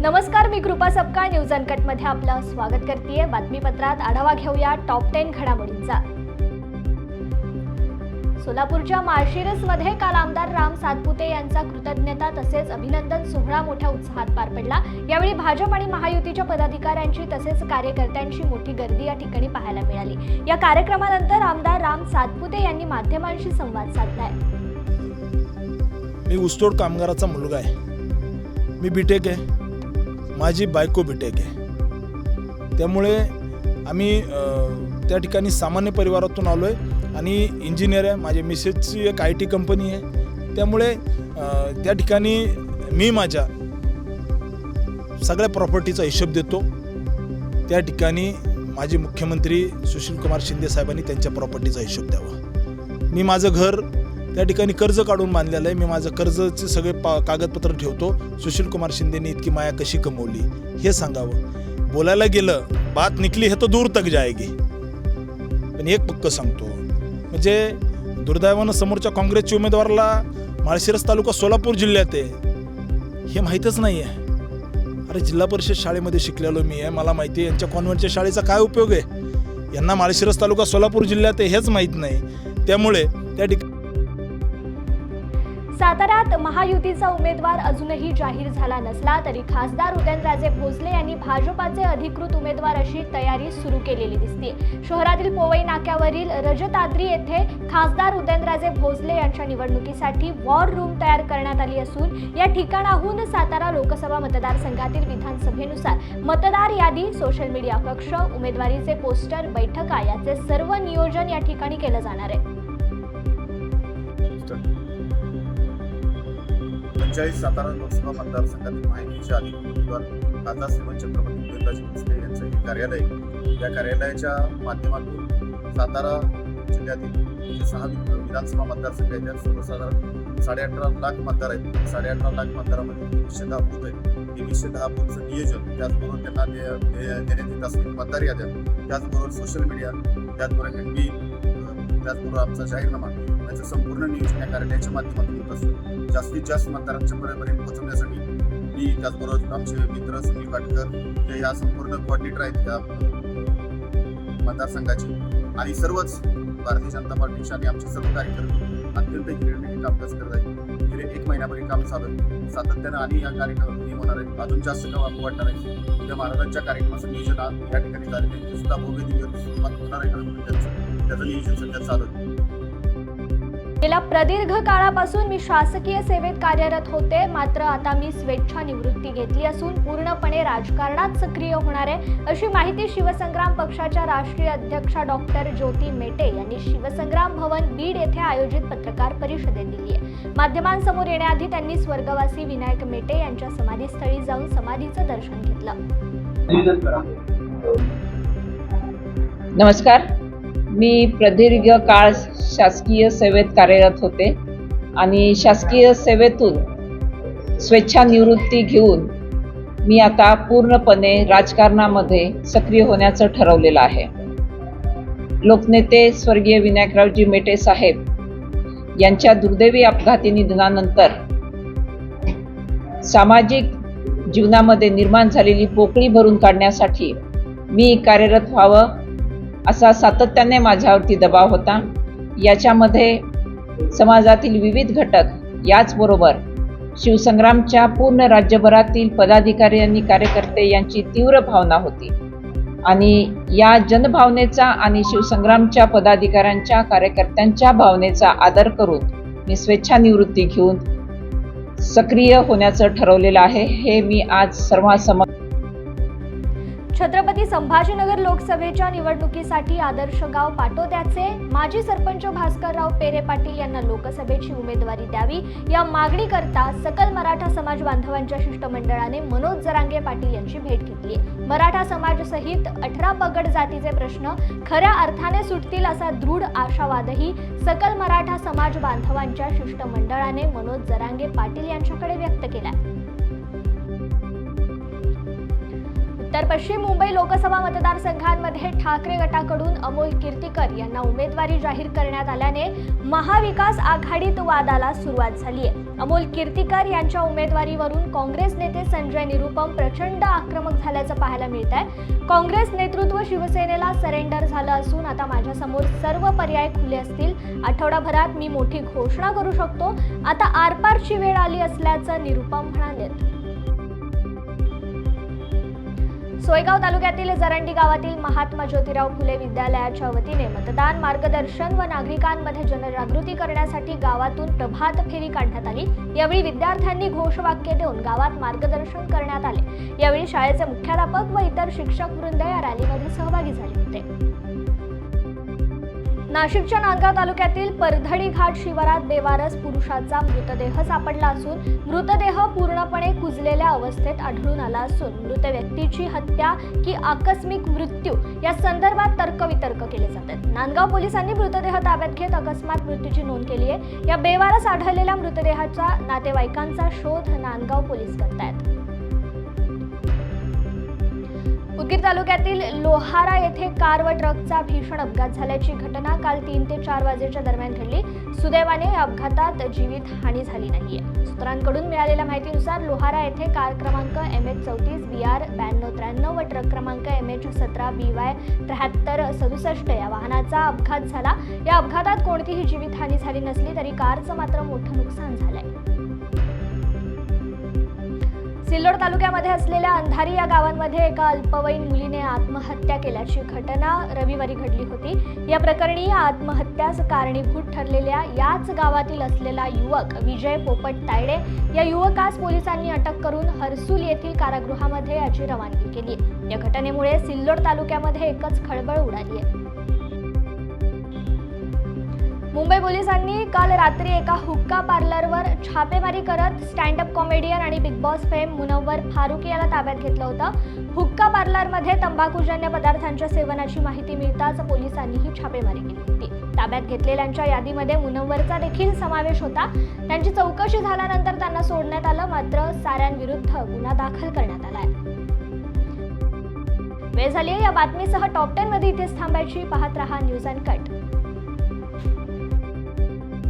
नमस्कार, मी कृपा Sapkal news uncut मध्ये आपलं स्वागत करतेय। बातमीपत्रात आढावा घेऊया टॉप 10 घडामोडींचा। सोलापूरच्या माळशिरस मध्ये काल आमदार राम सातपुते यांचा कृतज्ञता तसेच अभिनंदन सोहळा मोठ्या उत्साहात पार पडला। यावेळी भाजप आणि महायुतीच्या पदाधिकाऱ्यांची तसेच कार्यकर्त्यांची मोठी गर्दी या ठिकाणी पाहायला मिळाली। या कार्यक्रमानंतर आमदार राम सातपुते यांनी माध्यमांशी संवाद साधलाय। मी ऊसतोड कामगाराचा मुलगा आहे। मी बीटेक आहे, माझी बायको बीटेक आहे। त्यामुळे आम्ही त्या ठिकाणी सामान्य परिवारातून आलोय आणि इंजिनियर आहे। माझ्या मिसेसची एक IT कंपनी आहे। त्यामुळे त्या ठिकाणी मी माझ्या सगळ्या प्रॉपर्टीचा हिशोब देतो। त्या ठिकाणी माजी मुख्यमंत्री सुशील कुमार शिंदे साहेबांनी त्यांच्या प्रॉपर्टीचा हिशोब द्यावा। मी माझं घर त्या ठिकाणी कर्ज काढून बांधलेलं आहे। मी माझं कर्जाचे सगळे कागदपत्र ठेवतो। सुशील कुमार शिंदेनी इतकी माया कशी कमवली हे सांगावं। बोलायला गेलं बात निकली है तो दूर तक जाएगी। पण एक पक्क सांगतो, म्हणजे दुर्दैवानं समोरच्या काँग्रेसच्या उमेदवाराला माळशिरस तालुका सोलापूर जिल्ह्यात आहे हे माहीतच नाही आहे। अरे जिल्हा परिषद शाळेमध्ये शिकलेलो मी आहे, मला माहिती आहे यांच्या कॉन्व्हेंटच्या शाळेचा काय उपयोग आहे। यांना माळशिरस तालुका सोलापूर जिल्ह्यात आहे हेच माहीत नाही। त्यामुळे त्या ठिकाणी साताऱ्यात महायुतीचा उमेदवार अजूनही जाहीर झाला नसला तरी खासदार उदयनराजे भोसले यांनी भाजपाचे अधिकृत उमेदवार अशी तयारी सुरू केलेली दिसते। शहरातील पोवई नाक्यावरील रजताद्री येथे खासदार उदयनराजे भोसले यांच्या निवडणुकीसाठी वॉर रूम तयार करण्यात आली असून या ठिकाणाहून सातारा लोकसभा मतदारसंघातील विधानसभेनुसार मतदार यादी, सोशल मीडिया कक्ष, उमेदवारीचे पोस्टर, बैठका याचे सर्व नियोजन या ठिकाणी केलं जाणार आहे। 45 सातारा लोकसभा मतदारसंघातील माहितीच्या अधिकृत उमेदवार खासदार श्रीमंत छत्रपती उदयनराजे भोसले यांचं हे कार्यालय, या कार्यालयाच्या माध्यमातून सातारा जिल्ह्यातील 6 विधानसभा मतदारसंघ आहेत। त्यात सर्वसाधारण 18.5 लाख मतदार आहेत। 18.5 लाख मतदारामध्ये 210 बूथ आहेत। 210 बूथचं नियोजन, त्याचबरोबर त्यांना देण्यात येत असलेली मतदार याद्या, त्याचबरोबर सोशल मीडिया, त्याचबरोबर NB, त्याचबरोबर आमचा जाहीरनामा याचं संपूर्ण नियोजन या कार्यालयाच्या माध्यमातून होत असतं। जास्तीत जास्त मतदारांच्या पर्यंत पोहोचवण्यासाठी मी, त्याचबरोबर आमचे मित्र सुनील काटकर हे या संपूर्ण कोऑर्डिनेटर आहेत त्या मतदारसंघाचे, आणि सर्वच भारतीय जनता पार्टीचे आणि आमचे सर्व कार्यकर्ते अत्यंत हिरिरीने कामकाज करत आहेत। गेले 1 महिन्यापूर्वी काम सातत्यानं आणि या कार्यक्रम होणार आहे, अजून जास्त काम वाढणार आहे। उद्या महाराजांच्या कार्यक्रमाचं नियोजन या ठिकाणी झालेलं आहे, सुद्धा भव्य दिव्य सुरुवात होणार आहे। त्याचं नियोजन सध्या चालू आहे। गेल्या प्रदीर्घ काळापासून मी शासकीय सेवेत कार्यरत होते, मात्र आता मी स्वेच्छा निवृत्ती घेतली असून पूर्णपणे राजकारणात सक्रिय होणार आहे, अशी माहिती शिवसंग्राम पक्षाच्या राष्ट्रीय अध्यक्षा डॉक्टर ज्योती मेटे यांनी शिवसंग्राम भवन बीड येथे आयोजित पत्रकार परिषदेत दिली आहे। माध्यमांसमोर येण्याआधी त्यांनी स्वर्गवासी विनायक मेटे यांच्या समाधीस्थळी जाऊन समाधीचं दर्शन घेतलं। नमस्कार, मी प्रदीर्घ काळ शासकीय सेवेत कार्यरत होते आणि शासकीय सेवेतून स्वेच्छानिवृत्ती घेऊन मी आता पूर्णपणे राजकारणामध्ये सक्रिय होण्याचं ठरवलेलं आहे। लोकनेते स्वर्गीय विनायकरावजी मेटे साहेब यांच्या दुर्दैवी अपघाती निधनानंतर सामाजिक जीवनामध्ये निर्माण झालेली पोकळी भरून काढण्यासाठी मी कार्यरत व्हावं असा सातत्याने माझ्यावरती दबाव होता। याच्यामध्ये समाजातील विविध घटक, याचबरोबर शिवसंग्रामच्या पूर्ण राज्यभरातील पदाधिकारी आणि कार्यकर्ते यांची तीव्र भावना होती आणि या जनभावनेचा आणि शिवसंग्रामच्या पदाधिकाऱ्यांच्या कार्यकर्त्यांच्या भावनेचा आदर करून मी स्वेच्छानिवृत्ती घेऊन सक्रिय होण्याचं ठरवलेलं आहे। हे मी आज सर्वांसमोर छत्रपती संभाजीनगर लोकसभेच्या निवडणुकीसाठी आदर्श गाव पाटोद्याचे माजी सरपंच भास्करराव पेरे पाटील यांना लोकसभेची उमेदवारी द्यावी या मागणीकरता सकल मराठा समाज बांधवांच्या शिष्टमंडळाने मनोज जरांगे पाटील यांची भेट घेतली। मराठा समाज सहित 18 पगड जातीचे प्रश्न खऱ्या अर्थाने सुटतील असा दृढ आशावादही सकल मराठा समाज बांधवांच्या शिष्टमंडळाने मनोज जरांगे पाटील यांच्याकडे व्यक्त केला। उत्तर पश्चिम मुंबई लोकसभा मतदारसंघांमध्ये ठाकरे गटाकडून अमोल कीर्तीकर यांना उमेदवारी जाहीर करण्यात आल्याने महाविकास आघाडीत वादाला सुरुवात झाली आहे. अमोल कीर्तीकर यांच्या उमेदवारीवरून काँग्रेस नेते संजय निरुपम प्रचंड आक्रमक झाल्याचं पाहायला मिळत आहे. काँग्रेस नेतृत्व शिवसेनेला सरेंडर झालं असून आता माझ्यासमोर सर्व पर्याय खुले असतील. आठवडाभरात मी मोठी घोषणा करू शकतो. आता आरपारची वेळ आली असल्याचं निरुपम म्हणाले. सोयगाव तालुक्यातील जरंडी गावातील महात्मा ज्योतिराव फुले विद्यालयाच्या वतीने मतदान मार्गदर्शन व नागरिकांमध्ये जनजागृती करण्यासाठी गावातून प्रभात फेरी काढण्यात आली. यावेळी विद्यार्थ्यांनी घोषवाक्य देऊन गावात मार्गदर्शन करण्यात आले. यावेळी शाळेचे मुख्याध्यापक व इतर शिक्षक वृंद या रॅलीमध्ये सहभागी झाले होते. नाशिकच्या नांदगाव तालुक्यातील परधडी घाट शिवारात बेवारस पुरुषाचा मृतदेह सापडला असून मृतदेह पूर्णपणे कुजलेल्या अवस्थेत आढळून आला असून मृत व्यक्तीची हत्या की आकस्मिक मृत्यू या संदर्भात तर्कवितर्क केले जातात. नांदगाव पोलिसांनी मृतदेह ताब्यात घेत अकस्मात मृत्यूची नोंद केली आहे. या बेवारस आढळलेल्या मृतदेहाच्या नातेवाईकांचा शोध नांदगाव पोलीस करतायत. उदगीर तालुक्यातील लोहारा येथे कार व ट्रकचा भीषण अपघात झाल्याची घटना काल 3 ते 4 वाजेच्या दरम्यान घडली. सुदैवाने या अपघातात जीवितहानी झाली नाहीये. सूत्रांकडून मिळालेल्या माहितीनुसार लोहारा येथे कार क्रमांक MH34 BR 9293 व ट्रक क्रमांक MH17 BY 7367 या वाहनाचा अपघात झाला. या अपघातात कोणतीही जीवितहानी झाली नसली तरी कारचं मात्र मोठं नुकसान झालंय. सिल्लोड तालुक्यामध्ये असलेल्या अंधारी या गावांमध्ये एका अल्पवयीन मुलीने आत्महत्या केल्याची घटना रविवारी घडली होती. या प्रकरणी आत्महत्यास कारणीभूत ठरलेल्या याच गावातील असलेला युवक विजय पोपट तायडे या युवकास पोलिसांनी अटक करून हर्सूल येथील कारागृहामध्ये याची रवानगी केली. या घटनेमुळे सिल्लोड तालुक्यामध्ये एकच खळबळ उडाली आहे. मुंबई पोलिसांनी काल रात्री एका हुक्का पार्लरवर छापेमारी करत स्टँड अप कॉमेडियन आणि Bigg Boss fame Munawar Faruqui याला ताब्यात घेतलं होतं. हुक्का पार्लरमध्ये तंबाखूजन्य पदार्थांच्या सेवनाची माहिती मिळताच पोलिसांनी ही छापेमारी केली होती. ताब्यात घेतलेल्यांच्या यादीमध्ये मुनव्वरचा देखील समावेश होता. त्यांची चौकशी झाल्यानंतर त्यांना सोडण्यात आलं. मात्र साऱ्यांविरुद्ध गुन्हा दाखल करण्यात आलाय. वेळ झाली आहे या बातमीसह टॉप 10 मध्ये इथेच थांबायची. पाहत रहा न्यूज अँड कट.